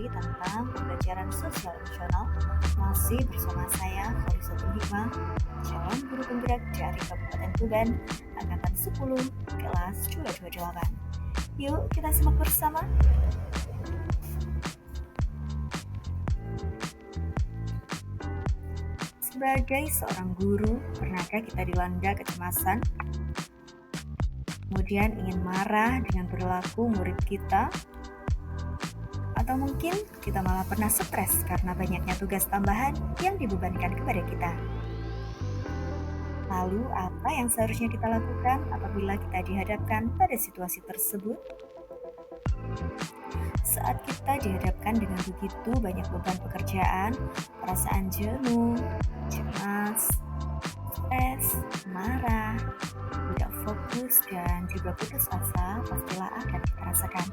lagi tentang pembelajaran sosial emosional. Masih bersama saya, Khalisatul Hikmah, calon guru penggerak dari Kabupaten Tuban, Angkatan 10, kelas 228. Yuk kita simak bersama. Sebagai seorang guru, pernahkah kita dilanda kecemasan? Kemudian ingin marah dengan perilaku murid kita? Atau mungkin kita malah pernah stres karena banyaknya tugas tambahan yang dibebankan kepada kita. Lalu apa yang seharusnya kita lakukan apabila kita dihadapkan pada situasi tersebut? Saat kita dihadapkan dengan begitu banyak beban pekerjaan, perasaan jenuh, cemas, stres, marah, tidak fokus, dan juga putus asa pastilah akan kita rasakan.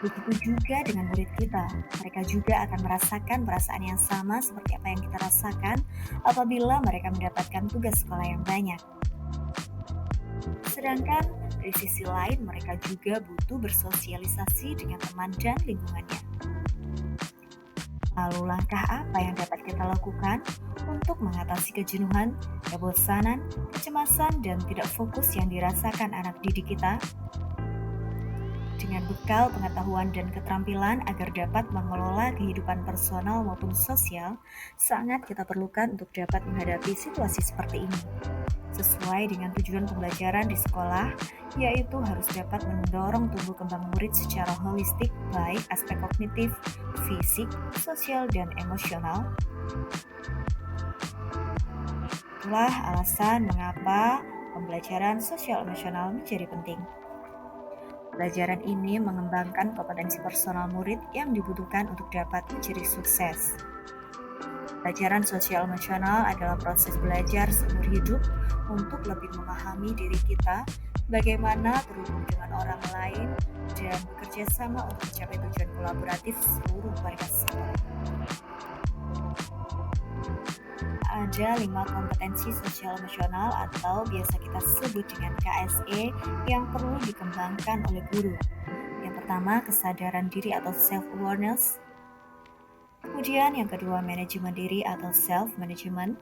Begitu juga dengan murid kita, mereka juga akan merasakan perasaan yang sama seperti apa yang kita rasakan apabila mereka mendapatkan tugas sekolah yang banyak. Sedangkan dari sisi lain mereka juga butuh bersosialisasi dengan teman dan lingkungannya. Lalu langkah apa yang dapat kita lakukan untuk mengatasi kejenuhan, kebosanan, kecemasan, dan tidak fokus yang dirasakan anak didik kita? Dengan bekal pengetahuan dan keterampilan agar dapat mengelola kehidupan personal maupun sosial, sangat kita perlukan untuk dapat menghadapi situasi seperti ini. Sesuai dengan tujuan pembelajaran di sekolah, yaitu harus dapat mendorong tumbuh kembang murid secara holistik, baik aspek kognitif, fisik, sosial, dan emosional. Itulah alasan mengapa pembelajaran sosial emosional menjadi penting. Pelajaran ini mengembangkan kompetensi personal murid yang dibutuhkan untuk dapat menjadi sukses. Pelajaran sosial emosional adalah proses belajar seumur hidup untuk lebih memahami diri kita, bagaimana berhubung dengan orang lain, dan bekerja sama untuk mencapai tujuan kolaboratif seluruh warga sekolah. Ada 5 kompetensi sosial emosional atau biasa kita sebut dengan KSE yang perlu dikembangkan oleh guru. Yang pertama, kesadaran diri atau self-awareness. Kemudian yang kedua, manajemen diri atau self-management.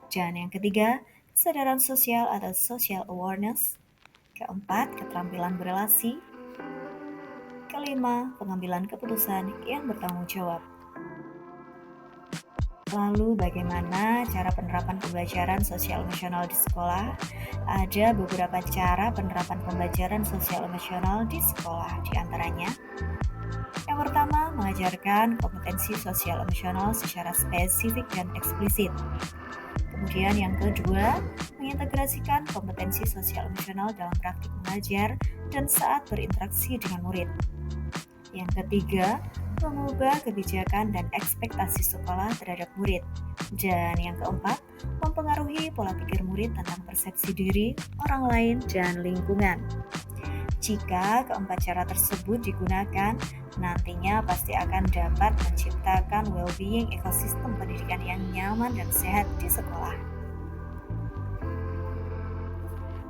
Dan yang ketiga, kesadaran sosial atau social awareness. Keempat, keterampilan berelasi. Kelima, pengambilan keputusan yang bertanggung jawab. Lalu bagaimana cara penerapan pembelajaran sosial emosional di sekolah? Ada beberapa cara penerapan pembelajaran sosial emosional di sekolah, di antaranya yang pertama, mengajarkan kompetensi sosial emosional secara spesifik dan eksplisit. Kemudian yang kedua, mengintegrasikan kompetensi sosial emosional dalam praktik mengajar dan saat berinteraksi dengan murid. Yang ketiga, mengubah kebijakan dan ekspektasi sekolah terhadap murid. Dan yang keempat, mempengaruhi pola pikir murid tentang persepsi diri, orang lain, dan lingkungan. Jika keempat cara tersebut digunakan, nantinya pasti akan dapat menciptakan well-being ekosistem pendidikan yang nyaman dan sehat di sekolah.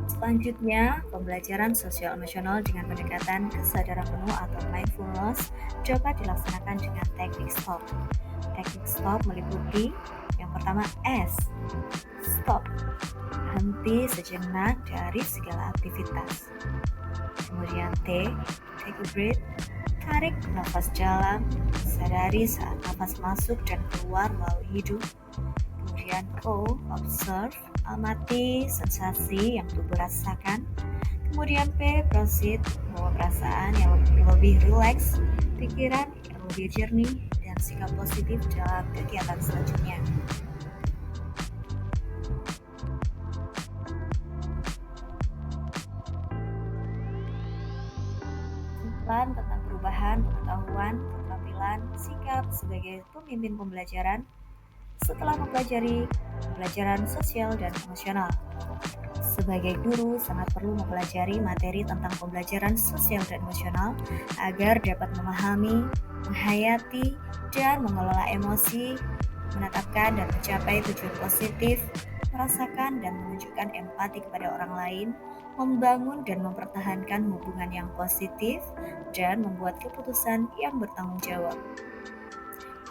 Selanjutnya, pembelajaran sosial emosional dengan pendekatan kesadaran penuh atau mindfulness dapat dilaksanakan dengan teknik STOP. Teknik STOP meliputi yang pertama S, stop, henti sejenak dari segala aktivitas. Kemudian T, take a breath, tarik nafas dalam, sadari saat nafas masuk dan keluar melalui hidung. Kemudian O, observe, amati sensasi yang tubuh rasakan. Kemudian P, proceed, bawa perasaan yang lebih rileks, pikiran yang lebih jernih, dan sikap positif dalam kegiatan selanjutnya. Plan tentang perubahan pengetahuan, keterampilan, sikap sebagai pemimpin pembelajaran setelah mempelajari pembelajaran sosial dan emosional. Sebagai guru, sangat perlu mempelajari materi tentang pembelajaran sosial dan emosional agar dapat memahami, menghayati, dan mengelola emosi, menetapkan dan mencapai tujuan positif, merasakan dan menunjukkan empati kepada orang lain, membangun dan mempertahankan hubungan yang positif, dan membuat keputusan yang bertanggung jawab.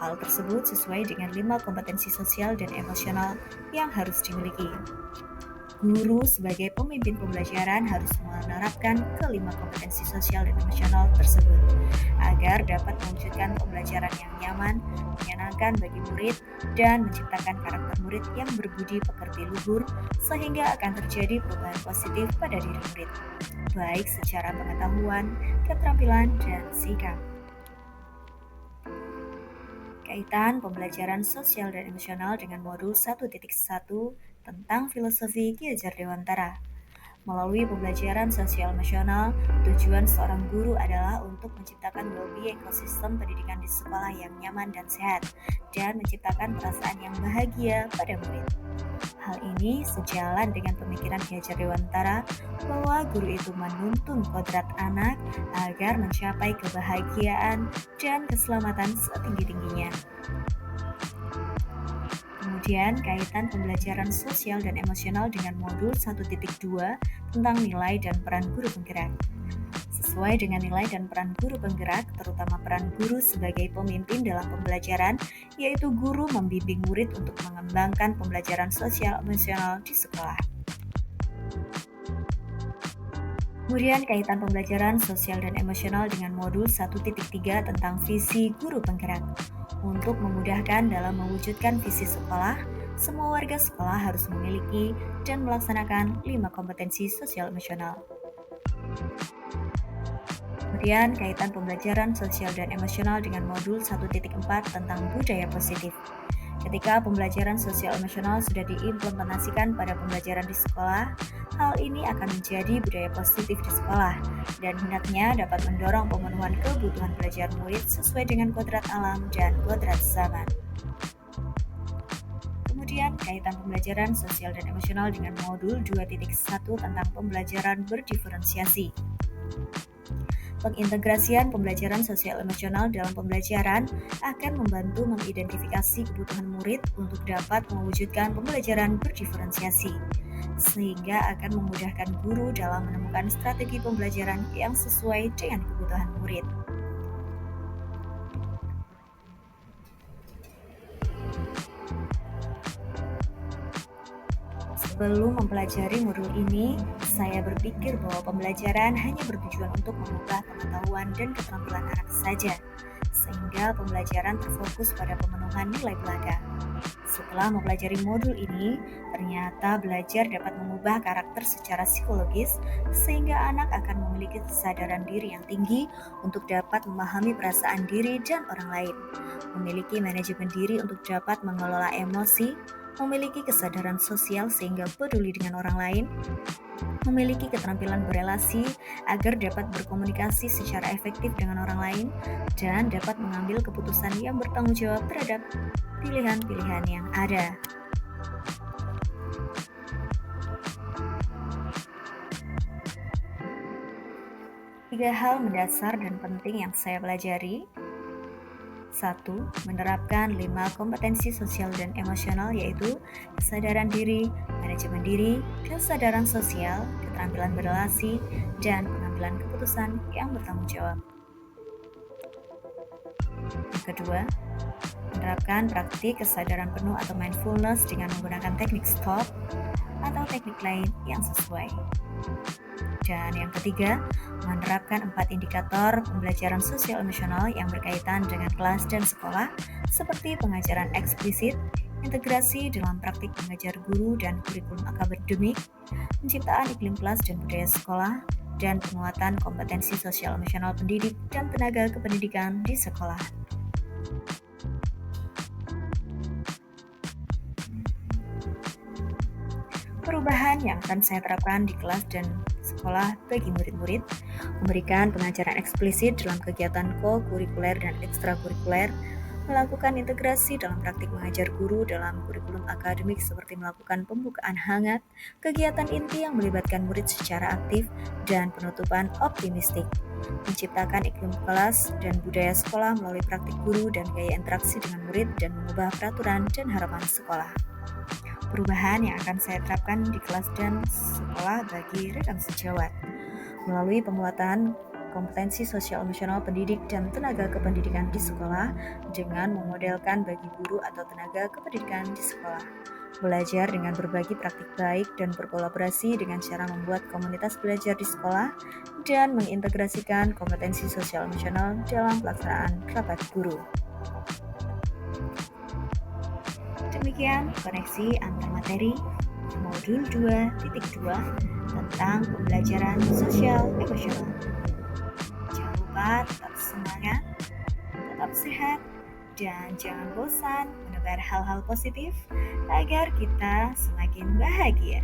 Hal tersebut sesuai dengan 5 kompetensi sosial dan emosional yang harus dimiliki. Guru sebagai pemimpin pembelajaran harus menerapkan kelima kompetensi sosial dan emosional tersebut agar dapat mewujudkan pembelajaran yang nyaman, menyenangkan bagi murid, dan menciptakan karakter murid yang berbudi pekerti luhur sehingga akan terjadi perubahan positif pada diri murid, baik secara pengetahuan, keterampilan, dan sikap. Kaitan pembelajaran sosial dan emosional dengan modul 1.1 tentang filosofi Ki Hajar Dewantara. Melalui pembelajaran sosial emosional, tujuan seorang guru adalah untuk menciptakan well-being ekosistem pendidikan di sekolah yang nyaman dan sehat, dan menciptakan perasaan yang bahagia pada murid. Hal ini sejalan dengan pemikiran Ki Hajar Dewantara bahwa guru itu menuntun kodrat anak agar mencapai kebahagiaan dan keselamatan setinggi-tingginya. Kemudian, kaitan pembelajaran sosial dan emosional dengan modul 1.2 tentang nilai dan peran guru penggerak. Sesuai dengan nilai dan peran guru penggerak, terutama peran guru sebagai pemimpin dalam pembelajaran, yaitu guru membimbing murid untuk mengembangkan pembelajaran sosial emosional di sekolah. Kemudian kaitan pembelajaran sosial dan emosional dengan modul 1.3 tentang visi guru penggerak. Untuk memudahkan dalam mewujudkan visi sekolah, semua warga sekolah harus memiliki dan melaksanakan 5 kompetensi sosial emosional. Kemudian kaitan pembelajaran sosial dan emosional dengan modul 1.4 tentang budaya positif. Ketika pembelajaran sosial emosional sudah diimplementasikan pada pembelajaran di sekolah, hal ini akan menjadi budaya positif di sekolah dan hendaknya dapat mendorong pemenuhan kebutuhan belajar murid sesuai dengan kodrat alam dan kodrat zaman. Kemudian kaitan pembelajaran sosial dan emosional dengan modul 2.1 tentang pembelajaran berdiferensiasi. Pengintegrasian pembelajaran sosial emosional dalam pembelajaran akan membantu mengidentifikasi kebutuhan murid untuk dapat mewujudkan pembelajaran berdiferensiasi, sehingga akan memudahkan guru dalam menemukan strategi pembelajaran yang sesuai dengan kebutuhan murid. Sebelum mempelajari modul ini, saya berpikir bahwa pembelajaran hanya bertujuan untuk mengubah pengetahuan dan keterampilan anak saja, sehingga pembelajaran terfokus pada pemenuhan nilai belaka. Setelah mempelajari modul ini, ternyata belajar dapat mengubah karakter secara psikologis, sehingga anak akan memiliki kesadaran diri yang tinggi untuk dapat memahami perasaan diri dan orang lain, memiliki manajemen diri untuk dapat mengelola emosi, memiliki kesadaran sosial sehingga peduli dengan orang lain, memiliki keterampilan berelasi agar dapat berkomunikasi secara efektif dengan orang lain, dan dapat mengambil keputusan yang bertanggung jawab terhadap pilihan-pilihan yang ada. Tiga hal mendasar dan penting yang saya pelajari. 1. Menerapkan 5 kompetensi sosial dan emosional yaitu kesadaran diri, manajemen diri, kesadaran sosial, keterampilan berelasi, dan pengambilan keputusan yang bertanggung jawab. Yang kedua, menerapkan praktik kesadaran penuh atau mindfulness dengan menggunakan teknik stop atau teknik lain yang sesuai. Dan yang ketiga, menerapkan 4 indikator pembelajaran sosial emosional yang berkaitan dengan kelas dan sekolah, seperti pengajaran eksplisit, integrasi dalam praktik mengajar guru dan kurikulum akademik, penciptaan iklim kelas dan budaya sekolah, dan penguatan kompetensi sosial emosional pendidik dan tenaga kependidikan di sekolah. Perubahan yang akan saya terapkan di kelas dan sekolah bagi murid-murid, memberikan pengajaran eksplisit dalam kegiatan ko-kurikuler dan ekstrakurikuler, melakukan integrasi dalam praktik mengajar guru dalam kurikulum akademik seperti melakukan pembukaan hangat, kegiatan inti yang melibatkan murid secara aktif, dan penutupan optimistik, menciptakan iklim kelas dan budaya sekolah melalui praktik guru dan gaya interaksi dengan murid dan mengubah peraturan dan harapan sekolah. perubahan yang akan saya terapkan di kelas dan sekolah bagi rekan sejawat. Melalui penguatan kompetensi sosial emosional pendidik dan tenaga kependidikan di sekolah dengan memodelkan bagi guru atau tenaga kependidikan di sekolah. Belajar dengan berbagi praktik baik dan berkolaborasi dengan cara membuat komunitas belajar di sekolah dan mengintegrasikan kompetensi sosial emosional dalam pelaksanaan rapat guru. Demikian koneksi antar materi modul 2.2 tentang pembelajaran sosial emosional. Jangan lupa tetap semangat, tetap sehat, dan jangan bosan menebar hal-hal positif agar kita semakin bahagia.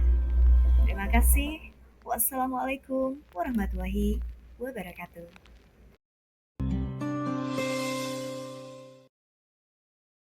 Terima kasih. Wassalamualaikum warahmatullahi wabarakatuh.